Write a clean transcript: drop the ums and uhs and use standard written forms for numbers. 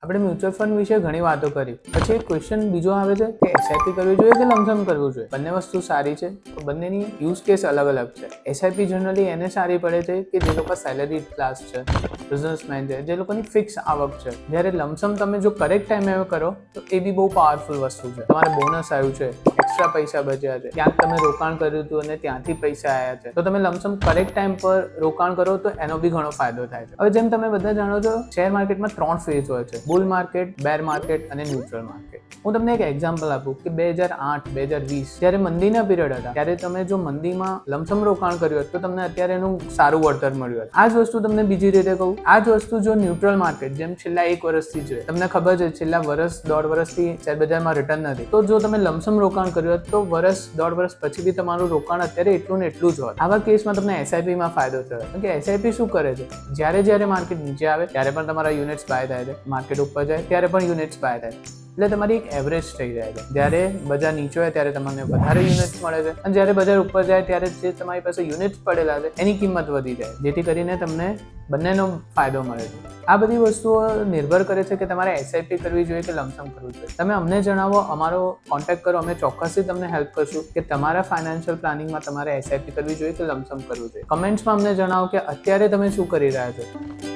આપણે mutual fund વિશે ઘણી વાતો કરી, પછી એક ક્વેશ્ચન બીજો આવે છે કે એસઆઈપી કરવી જોઈએ કે લમસમ કરવું જોઈએ. બંને વસ્તુ સારી છે, તો બંનેની યુઝ કેસ અલગ અલગ છે. એસઆઈપી જનરલી એને સારી પડે છે કે જે લોકો સેલેરી ક્લાસ છે, બિઝનેસમેન છે, જે લોકોની ફિક્સ આવક છે. જ્યારે લમસમ તમે જો કરેક્ટ ટાઈમે કરો તો એ બી બહુ પાવરફુલ વસ્તુ છે. તમારે બોનસ આવ્યું છે, એક્સ્ટ્રા પૈસા બચ્યા છે, ક્યાંક તમે રોકાણ કર્યું હતું અને ત્યાંથી પૈસા આવ્યા છે, તો તમે લમસમ કરેક્ટ ટાઈમ પર રોકાણ કરો તો એનો બી ઘણો ફાયદો થાય છે. હવે જેમ તમે બધા જાણો છો, શેર માર્કેટમાં 3 ફેઝ હોય છે: બુલ માર્કેટ, બેર માર્કેટ અને ન્યુટ્રલ માર્કેટ. હું તમને એક એક્ઝામ્પલ આપું કે 2008 2020 જ્યારે મંદીના પીરિયડ હતા, ત્યારે તમે જો મંદીમાં લમસમ રોકાણ કર્યું હોત તો તમને અત્યારે એનું સારું વળતર મળ્યું હોત. આ જ વસ્તુ તમને બીજી રીતે કહું, આ જ વસ્તુ જો ન્યુટ્રલ માર્કેટ જેમ છેલ્લા 1 વર્ષથી છે, તમને ખબર છે છેલ્લા વર્ષ 1.5 વર્ષથી શેર બજારમાં રિટર્ન નથી, તો જો તમે લમસમ રોકાણ કર્યું હોત તો વર્ષ 1.5 વર્ષ પછી બી તમારું રોકાણ અત્યારે એટલું ને એટલું જ હોત. આવા કેસમાં તમને એસઆઈપીમાં ફાયદો થયો, કારણ કે એસઆઈપી શું કરે છે, જ્યારે માર્કેટ નીચે આવે ત્યારે પણ તમારા યુનિટ્સ બાય થાય છે, માર્કેટ ઉપર જાય ત્યારે પણ યુનિટ્સ બાય થાય છે. એટલે તમારી એક એવરેજ થઈ જાય છે. જ્યારે બજાર નીચે હોય ત્યારે તમને વધારે યુનિટ્સ મળે છે, અને જ્યારે બજાર ઉપર જાય ત્યારે જે તમારી પાસે યુનિટ્સ પડેલા છે એની કિંમત વધી જાય, જેથી કરીને તમને બંનેનો ફાયદો મળે છે. આ બધી વસ્તુઓ નિર્ભર કરે છે કે તમારે એસઆઈપી કરવી જોઈએ કે લમસમ કરવું જોઈએ. તમે અમને જણાવો, અમારો કોન્ટેક્ટ કરો, અમે ચોક્કસથી તમને હેલ્પ કરશું કે તમારા ફાઇનાન્શિયલ પ્લાનિંગમાં તમારે એસઆઈપી કરવી જોઈએ કે લમસમ કરવું જોઈએ. કમેન્ટ્સમાં અમને જણાવો કે અત્યારે તમે શું કરી રહ્યા છો.